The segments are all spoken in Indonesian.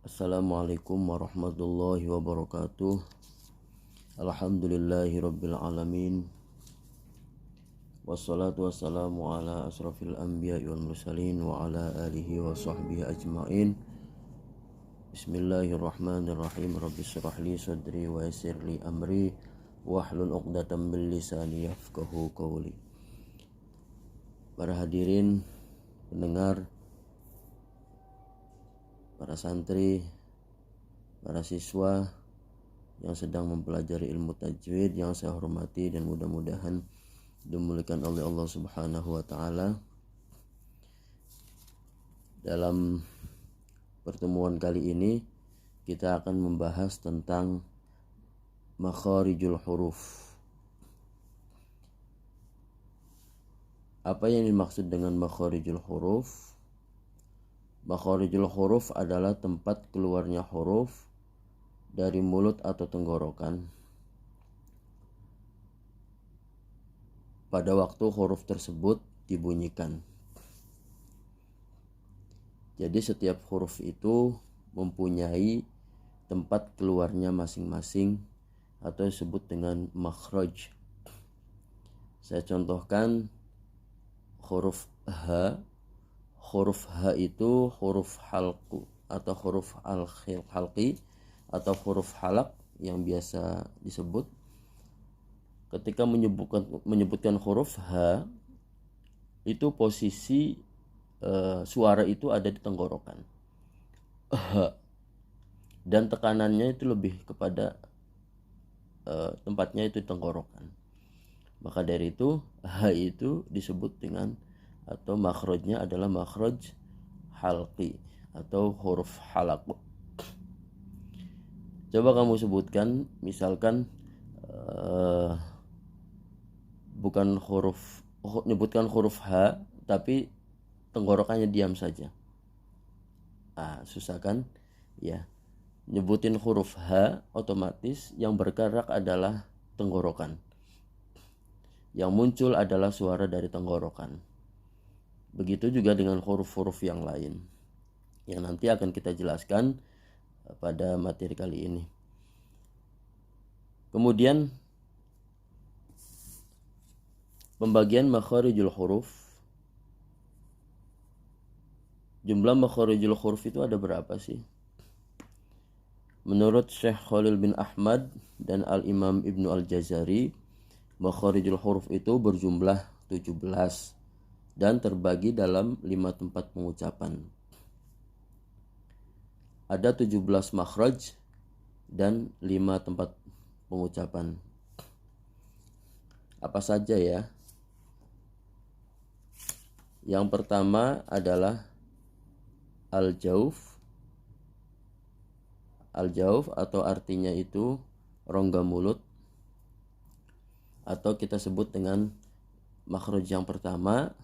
Assalamualaikum warahmatullahi wabarakatuh. Alhamdulillahi rabbil alamin. Wassalatu wassalamu ala asrafil anbiya wal mursalin wa ala alihi wa sahbihi ajma'in. Bismillahirrahmanirrahim. Rabbi shrah li sadri wa yassir li amri wahlul 'uqdatam min lisani yafqahu qawli. Para hadirin, pendengar, para santri, para siswa yang sedang mempelajari ilmu tajwid yang saya hormati dan mudah-mudahan dimuliakan oleh Allah Subhanahu wa taala. Dalam pertemuan kali ini kita akan membahas tentang makharijul huruf. Apa yang dimaksud dengan makharijul huruf? Makharijul huruf adalah tempat keluarnya huruf dari mulut atau tenggorokan pada waktu huruf tersebut dibunyikan. Jadi setiap huruf itu mempunyai tempat keluarnya masing-masing atau disebut dengan makhraj. Saya contohkan huruf H. Huruf H itu huruf halqu atau huruf halqi atau huruf halak yang biasa disebut. Ketika menyebutkan huruf H, itu posisi suara itu ada di tenggorokan. H. Dan tekanannya itu lebih kepada tempatnya itu tenggorokan. Maka dari itu H itu disebut dengan atau makhrajnya adalah makhraj halqi atau huruf halaq. Coba kamu sebutkan, misalkan nyebutkan huruf H tapi tenggorokannya diam saja. Susah kan? Ya. Nyebutin huruf H, otomatis yang bergerak adalah tenggorokan. Yang muncul adalah suara dari tenggorokan. Begitu juga dengan huruf-huruf yang lain yang nanti akan kita jelaskan pada materi kali ini. Kemudian pembagian makharijul huruf. Jumlah makharijul huruf itu ada berapa sih? Menurut Syekh Khalil bin Ahmad dan Al-Imam Ibnu Al-Jazari, makharijul huruf itu berjumlah 17 dan terbagi dalam 5 tempat pengucapan. Ada 17 makhraj dan 5 tempat pengucapan. Apa saja ya? Yang pertama adalah al-jauf. Al-jauf atau artinya itu rongga mulut, atau kita sebut dengan makhraj yang pertama.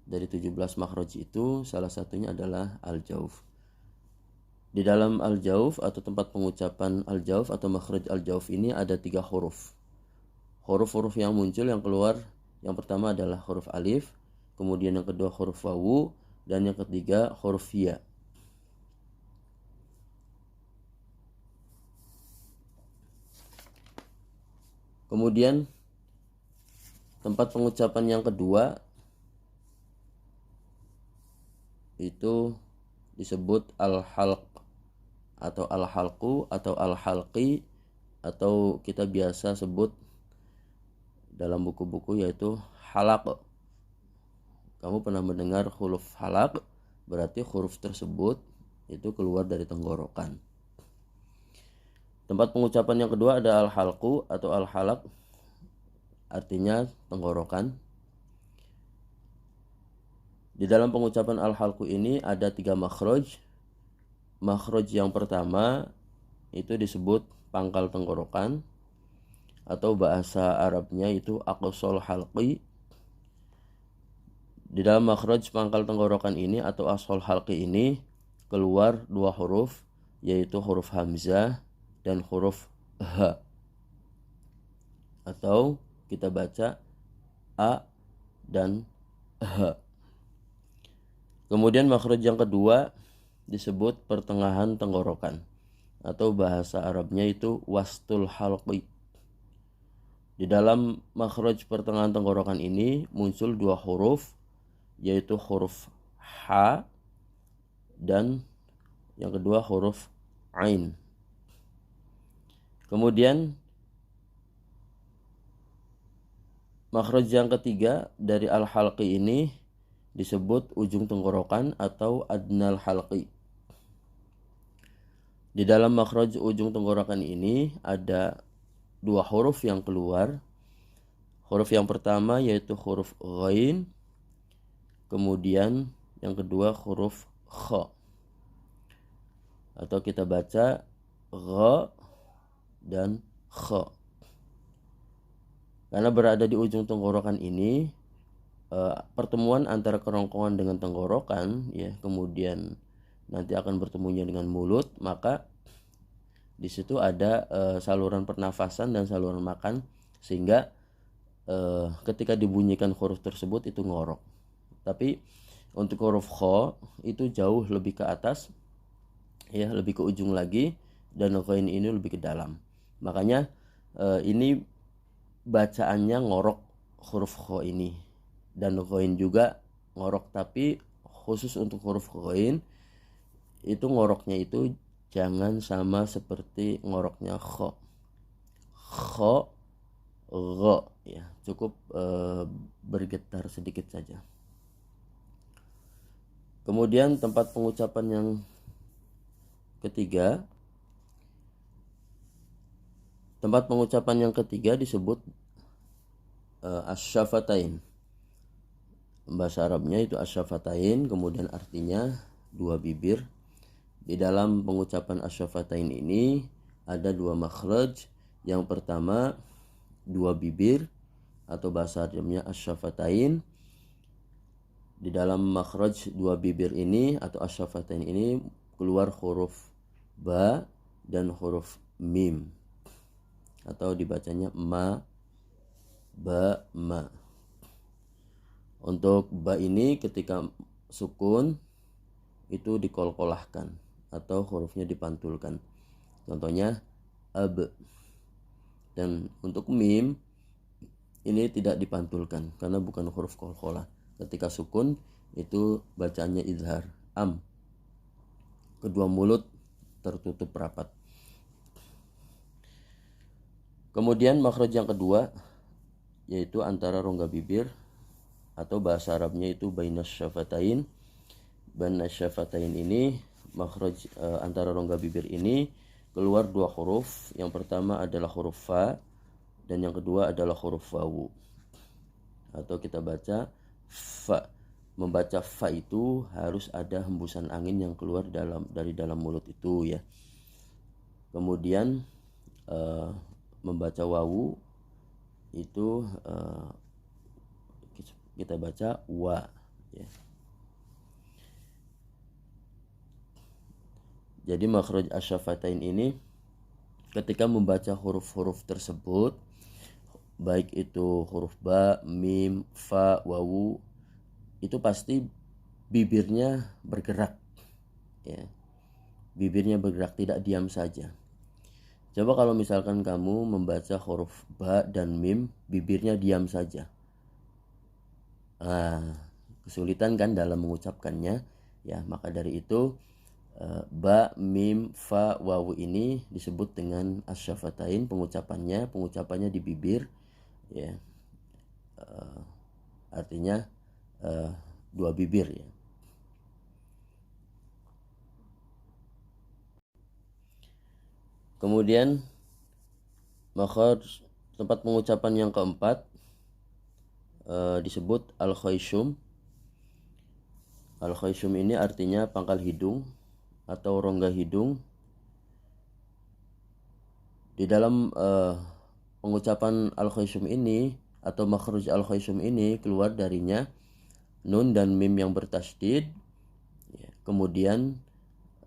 Dari 17 makhraj itu salah satunya adalah al-jauf. Di dalam al-jauf atau tempat pengucapan al-jauf atau makhraj al-jauf ini ada 3 huruf. Huruf-huruf yang muncul yang keluar, yang pertama adalah huruf alif, kemudian yang kedua huruf wawu, dan yang ketiga huruf ya. Kemudian tempat pengucapan yang kedua itu disebut al-halq atau al-halqu atau al-halqi, atau kita biasa sebut dalam buku-buku yaitu halaq. Kamu pernah mendengar huruf halaq, berarti huruf tersebut itu keluar dari tenggorokan. Tempat pengucapan yang kedua ada al-halqu atau al-halaq, artinya tenggorokan. Di dalam pengucapan al-halqu ini ada 3 makhraj. Makhraj yang pertama itu disebut pangkal tenggorokan, atau bahasa Arabnya itu aqsal halqi. Di dalam makhraj pangkal tenggorokan ini atau aqsal halqi ini keluar 2 huruf, yaitu huruf hamzah dan huruf h, atau kita baca a dan h. Kemudian makhraj yang kedua disebut pertengahan tenggorokan, atau bahasa Arabnya itu wastul halqi. Di dalam makhraj pertengahan tenggorokan ini muncul dua huruf, yaitu huruf H dan yang kedua huruf Ain. Kemudian makhraj yang ketiga dari al-halqi ini disebut ujung tenggorokan atau adnal halqi. Di dalam makhraj ujung tenggorokan ini ada dua huruf yang keluar. Huruf yang pertama yaitu huruf ghain, kemudian yang kedua huruf kha, atau kita baca gha dan kha. Karena berada di ujung tenggorokan ini, pertemuan antara kerongkongan dengan tenggorokan ya, kemudian nanti akan bertemunya dengan mulut, maka di situ ada saluran pernafasan dan saluran makan, sehingga ketika dibunyikan huruf tersebut itu ngorok. Tapi untuk huruf kha itu jauh lebih ke atas ya, lebih ke ujung lagi, dan ghain ini lebih ke dalam. Makanya ini bacaannya ngorok huruf kha ini, dan ghain juga ngorok, tapi khusus untuk huruf ghain itu ngoroknya itu jangan sama seperti ngoroknya kha. Kha, gha ya, cukup bergetar sedikit saja. Kemudian tempat pengucapan yang ketiga, disebut asy-syafatain. Bahasa Arabnya itu asy-syafatain, kemudian artinya dua bibir. Di dalam pengucapan asy-syafatain ini ada dua makhraj. Yang pertama dua bibir atau bahasa Arabnya asy-syafatain. Di dalam makhraj dua bibir ini atau asy-syafatain ini keluar huruf ba dan huruf mim, atau dibacanya ma, ba, ma. Untuk ba ini ketika sukun itu dikolkolahkan atau hurufnya dipantulkan. Contohnya ab. Dan untuk mim ini tidak dipantulkan karena bukan huruf kolkolah. Ketika sukun itu bacaannya izhar, am. Kedua mulut tertutup rapat. Kemudian makhraj yang kedua yaitu antara rongga bibir, atau bahasa Arabnya itu bainas syafatain. Bainas syafatain ini makhraj antara rongga bibir ini keluar dua huruf. Yang pertama adalah huruf fa dan yang kedua adalah huruf wawu, atau kita baca fa. Membaca fa itu harus ada hembusan angin yang keluar dari dalam mulut itu ya. Kemudian membaca wawu itu kita baca wa ya. Jadi makhraj asy-syafatain ini ketika membaca huruf-huruf tersebut, baik itu huruf ba, mim, fa, wawu, itu pasti bibirnya bergerak ya. Bibirnya bergerak, tidak diam saja. Coba kalau misalkan kamu membaca huruf ba dan mim, bibirnya diam saja, kesulitan kan dalam mengucapkannya ya. Maka dari itu ba, mim, fa, wawu ini disebut dengan asy-syafatain. Pengucapannya di bibir ya. Artinya dua bibir ya. Kemudian makhraj tempat pengucapan yang keempat disebut al-khayshum. Al-khayshum ini artinya pangkal hidung atau rongga hidung. Di dalam pengucapan al-khayshum ini atau makhraj al-khayshum ini keluar darinya nun dan mim yang bertasydid ya. Kemudian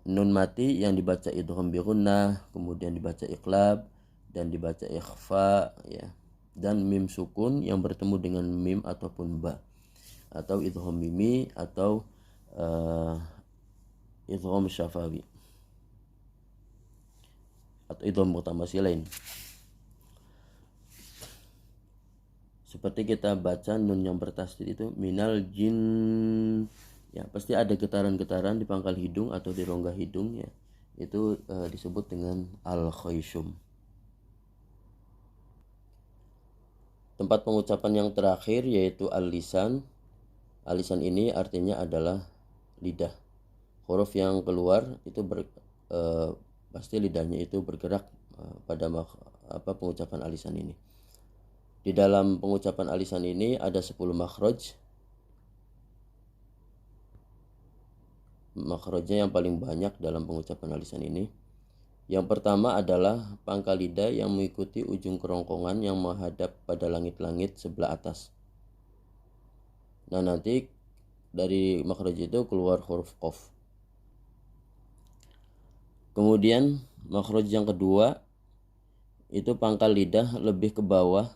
nun mati yang dibaca idgham bi gunnah, kemudian dibaca iqlab dan dibaca ikhfa ya. Dan mim sukun yang bertemu dengan mim ataupun ba, atau idgham mimi atau idgham syafawi atau idgham mutamasilain. Seperti kita baca nun yang bertasdid itu minal jin, ya pasti ada getaran-getaran di pangkal hidung atau di rongga hidung, ya itu disebut dengan al-khayshum. Tempat pengucapan yang terakhir yaitu al-lisan. Al-lisan ini artinya adalah lidah. Huruf yang keluar itu pasti lidahnya itu bergerak pada pengucapan al-lisan ini. Di dalam pengucapan al-lisan ini ada 10 makhraj. Makhrajnya yang paling banyak dalam pengucapan al-lisan ini. Yang pertama adalah pangkal lidah yang mengikuti ujung kerongkongan yang menghadap pada langit-langit sebelah atas. Nah, nanti dari makhraj itu keluar huruf qaf. Kemudian makhraj yang kedua itu pangkal lidah lebih ke bawah,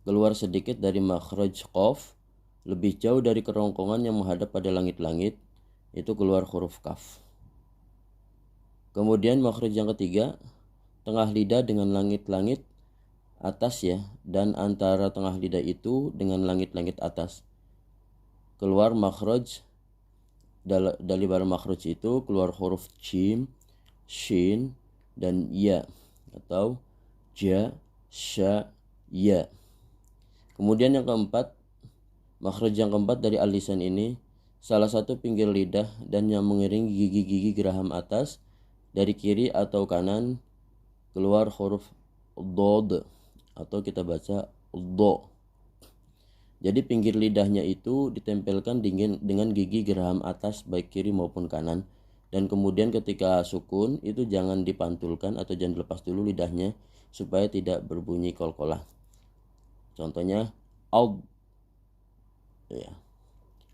keluar sedikit dari makhraj qaf, lebih jauh dari kerongkongan yang menghadap pada langit-langit, itu keluar huruf kaf. Kemudian makhraj yang ketiga, tengah lidah dengan langit-langit atas, ya, dan antara tengah lidah itu dengan langit-langit atas, keluar makhraj. Dari barang makhraj itu keluar huruf jim, shin, dan ya, atau ja, sya, ya. Kemudian yang keempat, makhraj yang keempat dari al-lisan ini, salah satu pinggir lidah dan yang mengiringi gigi-gigi geraham atas dari kiri atau kanan, keluar huruf dod, atau kita baca do. Jadi pinggir lidahnya itu ditempelkan dengan gigi geraham atas baik kiri maupun kanan, dan kemudian ketika sukun itu jangan dipantulkan atau jangan dilepas dulu lidahnya supaya tidak berbunyi kolkolah. Contohnya aud, ya.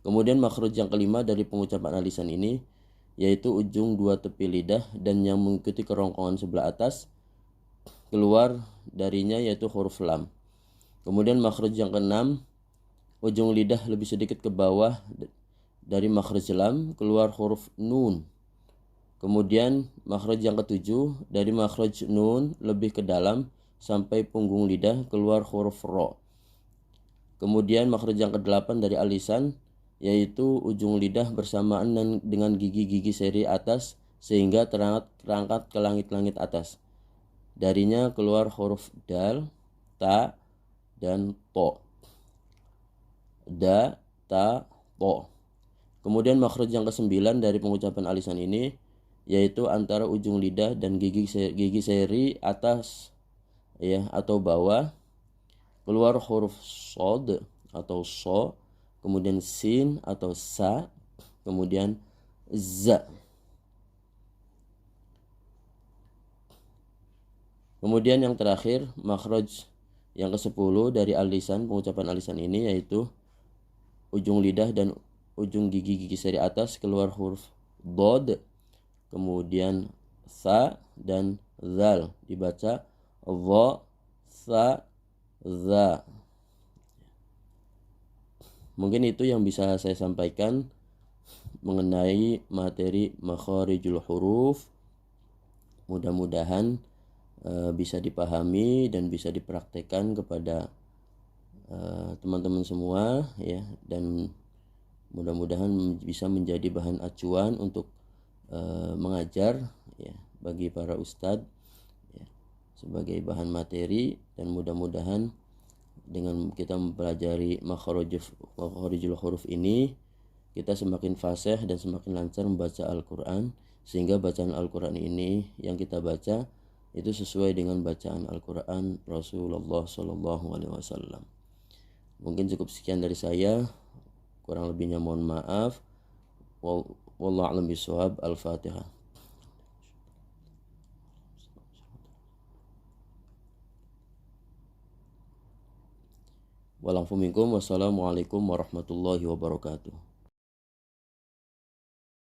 Kemudian makhraj yang kelima dari pengucapan al-lisan ini yaitu ujung dua tepi lidah dan yang mengikuti kerongkongan sebelah atas, keluar darinya yaitu huruf lam. Kemudian makhraj yang keenam, ujung lidah lebih sedikit ke bawah dari makhraj lam, keluar huruf nun. Kemudian makhraj yang ketujuh, dari makhraj nun lebih ke dalam sampai punggung lidah, keluar huruf ro. Kemudian makhraj yang ke-8 dari al-lisan yaitu ujung lidah bersamaan dengan gigi-gigi seri atas sehingga terangkat ke langit-langit atas. Darinya keluar huruf dal, ta, dan to. Da, ta, to. Kemudian makhraj yang ke-9 dari pengucapan al-lisan ini yaitu antara ujung lidah dan gigi seri atas, ya, atau bawah, keluar huruf sod atau so, kemudian sin atau sa, kemudian za. Kemudian yang terakhir, makhraj yang ke-10 dari al-lisan, pengucapan al-lisan ini yaitu ujung lidah dan ujung gigi seri atas, keluar huruf dod, kemudian sa dan zal, dibaca dha, sa, za. Mungkin itu yang bisa saya sampaikan mengenai materi makharijul huruf. Mudah-mudahan bisa dipahami dan bisa dipraktekkan kepada teman-teman semua, ya, dan mudah-mudahan bisa menjadi bahan acuan untuk mengajar, ya, bagi para ustadz, ya, sebagai bahan materi. Dan mudah-mudahan dengan kita mempelajari makharijul huruf ini, kita semakin fasih dan semakin lancar membaca Al-Quran, sehingga bacaan Al-Quran ini yang kita baca itu sesuai dengan bacaan Al-Quran Rasulullah SAW. Mungkin cukup sekian dari saya, kurang lebihnya mohon maaf. Wallahu a'lam bishawab. Al-Fatihah. Wassalamualaikum warahmatullahi wabarakatuh.